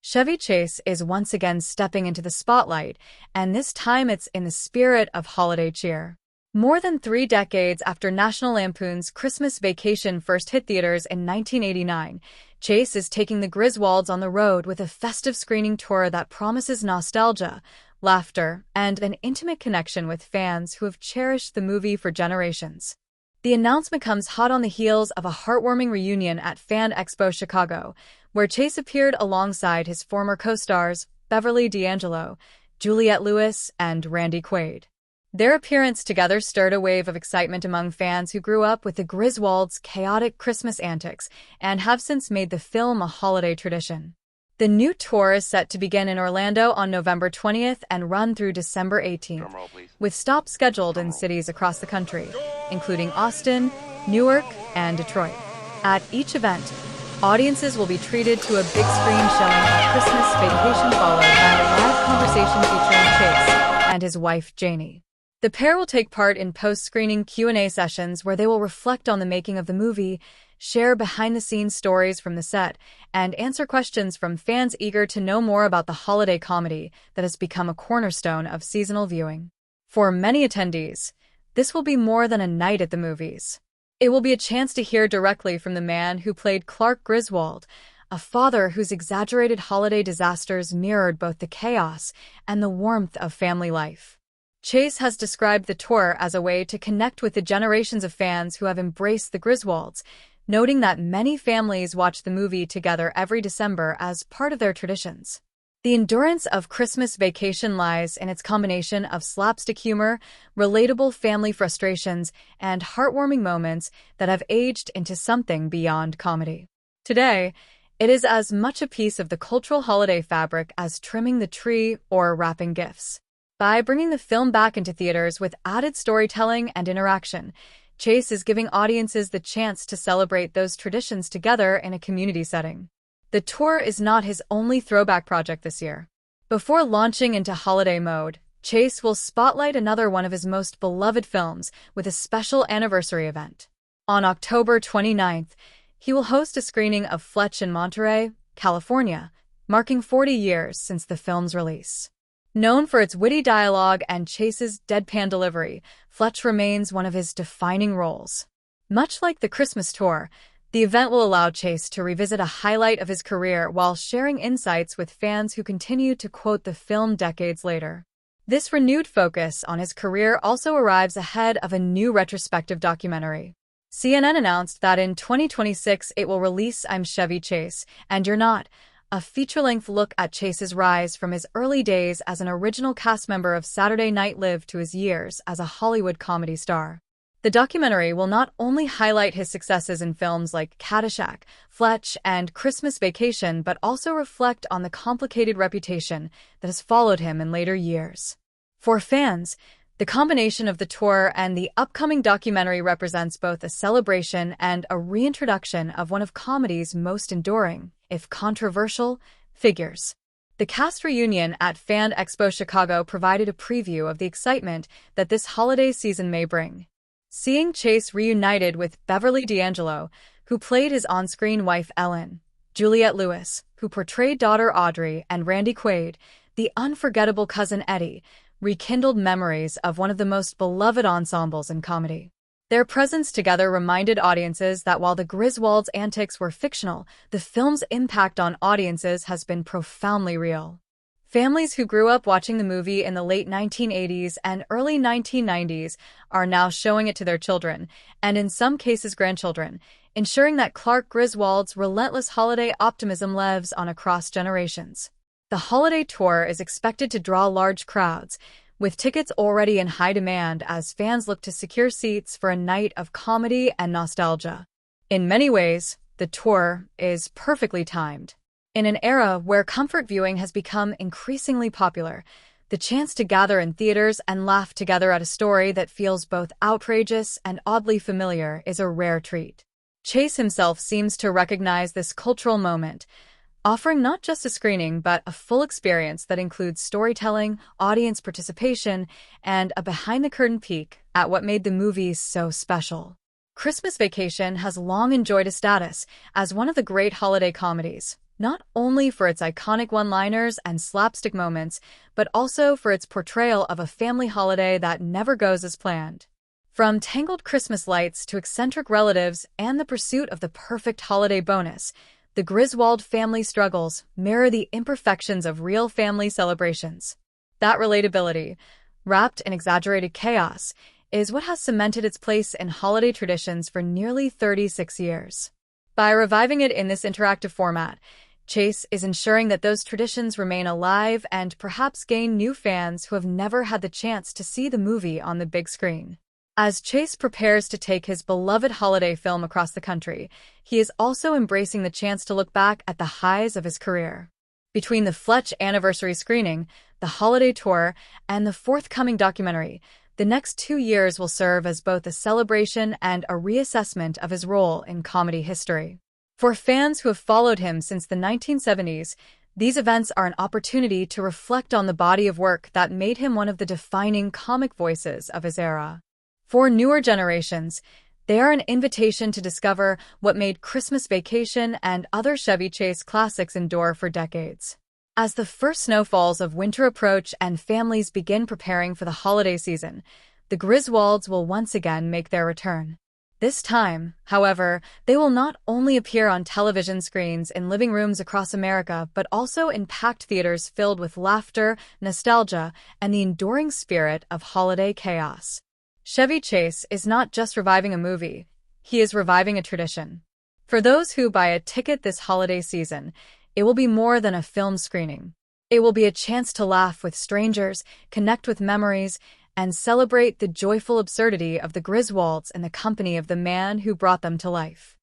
Chevy Chase is once again stepping into the spotlight, and this time it's in the spirit of holiday cheer. More than 3 decades after National Lampoon's Christmas Vacation first hit theaters in 1989, Chase is taking the Griswolds on the road with a festive screening tour that promises nostalgia, laughter, and an intimate connection with fans who have cherished the movie for generations. The announcement comes hot on the heels of a heartwarming reunion at Fan Expo Chicago, where Chase appeared alongside his former co-stars Beverly D'Angelo, Juliette Lewis, and Randy Quaid. Their appearance together stirred a wave of excitement among fans who grew up with the Griswolds' chaotic Christmas antics and have since made the film a holiday tradition. The new tour is set to begin in Orlando on November 20th and run through December 18th, with stops scheduled in cities across the country, including Austin, Newark, and Detroit. At each event, audiences will be treated to a big screen showing of Christmas Vacation followed by a live conversation featuring Chase and his wife Jayni. The pair will take part in post-screening Q&A sessions where they will reflect on the making of the movie, share behind-the-scenes stories from the set, and answer questions from fans eager to know more about the holiday comedy that has become a cornerstone of seasonal viewing. For many attendees, this will be more than a night at the movies. It will be a chance to hear directly from the man who played Clark Griswold, a father whose exaggerated holiday disasters mirrored both the chaos and the warmth of family life. Chase has described the tour as a way to connect with the generations of fans who have embraced the Griswolds, noting that many families watch the movie together every December as part of their traditions. The endurance of Christmas Vacation lies in its combination of slapstick humor, relatable family frustrations, and heartwarming moments that have aged into something beyond comedy. Today, it is as much a piece of the cultural holiday fabric as trimming the tree or wrapping gifts. By bringing the film back into theaters with added storytelling and interaction, Chase is giving audiences the chance to celebrate those traditions together in a community setting. The tour is not his only throwback project this year. Before launching into holiday mode, Chase will spotlight another one of his most beloved films with a special anniversary event. On October 29th, he will host a screening of Fletch in Monterey, California, marking 40 years since the film's release. Known for its witty dialogue and Chase's deadpan delivery, Fletch remains one of his defining roles. Much like the Christmas tour, the event will allow Chase to revisit a highlight of his career while sharing insights with fans who continue to quote the film decades later. This renewed focus on his career also arrives ahead of a new retrospective documentary. CNN announced that in 2026 it will release I'm Chevy Chase, and You're Not, a feature-length look at Chase's rise from his early days as an original cast member of Saturday Night Live to his years as a Hollywood comedy star. The documentary will not only highlight his successes in films like Caddyshack, Fletch, and Christmas Vacation, but also reflect on the complicated reputation that has followed him in later years. For fans, the combination of the tour and the upcoming documentary represents both a celebration and a reintroduction of one of comedy's most enduring, if controversial, figures. The cast reunion at Fan Expo Chicago provided a preview of the excitement that this holiday season may bring. Seeing Chase reunited with Beverly D'Angelo, who played his on-screen wife Ellen, Juliette Lewis, who portrayed daughter Audrey, and Randy Quaid, the unforgettable cousin Eddie, rekindled memories of one of the most beloved ensembles in comedy. Their presence together reminded audiences that while the Griswolds' antics were fictional, the film's impact on audiences has been profoundly real. Families who grew up watching the movie in the late 1980s and early 1990s are now showing it to their children, and in some cases grandchildren, ensuring that Clark Griswold's relentless holiday optimism lives on across generations. The holiday tour is expected to draw large crowds, with tickets already in high demand as fans look to secure seats for a night of comedy and nostalgia. In many ways, the tour is perfectly timed. In an era where comfort viewing has become increasingly popular, the chance to gather in theaters and laugh together at a story that feels both outrageous and oddly familiar is a rare treat. Chase himself seems to recognize this cultural moment, offering not just a screening but a full experience that includes storytelling, audience participation, and a behind-the-curtain peek at what made the movie so special. Christmas Vacation has long enjoyed a status as one of the great holiday comedies, not only for its iconic one-liners and slapstick moments, but also for its portrayal of a family holiday that never goes as planned. From tangled Christmas lights to eccentric relatives and the pursuit of the perfect holiday bonus, the Griswold family struggles mirror the imperfections of real family celebrations. That relatability, wrapped in exaggerated chaos, is what has cemented its place in holiday traditions for nearly 36 years. By reviving it in this interactive format, Chase is ensuring that those traditions remain alive and perhaps gain new fans who have never had the chance to see the movie on the big screen. As Chase prepares to take his beloved holiday film across the country, he is also embracing the chance to look back at the highs of his career. Between the Fletch anniversary screening, the holiday tour, and the forthcoming documentary, the next 2 years will serve as both a celebration and a reassessment of his role in comedy history. For fans who have followed him since the 1970s, these events are an opportunity to reflect on the body of work that made him one of the defining comic voices of his era. For newer generations, they are an invitation to discover what made Christmas Vacation and other Chevy Chase classics endure for decades. As the first snowfalls of winter approach and families begin preparing for the holiday season, the Griswolds will once again make their return. This time, however, they will not only appear on television screens in living rooms across America, but also in packed theaters filled with laughter, nostalgia, and the enduring spirit of holiday chaos. Chevy Chase is not just reviving a movie, he is reviving a tradition. For those who buy a ticket this holiday season, it will be more than a film screening. It will be a chance to laugh with strangers, connect with memories, and celebrate the joyful absurdity of the Griswolds in the company of the man who brought them to life.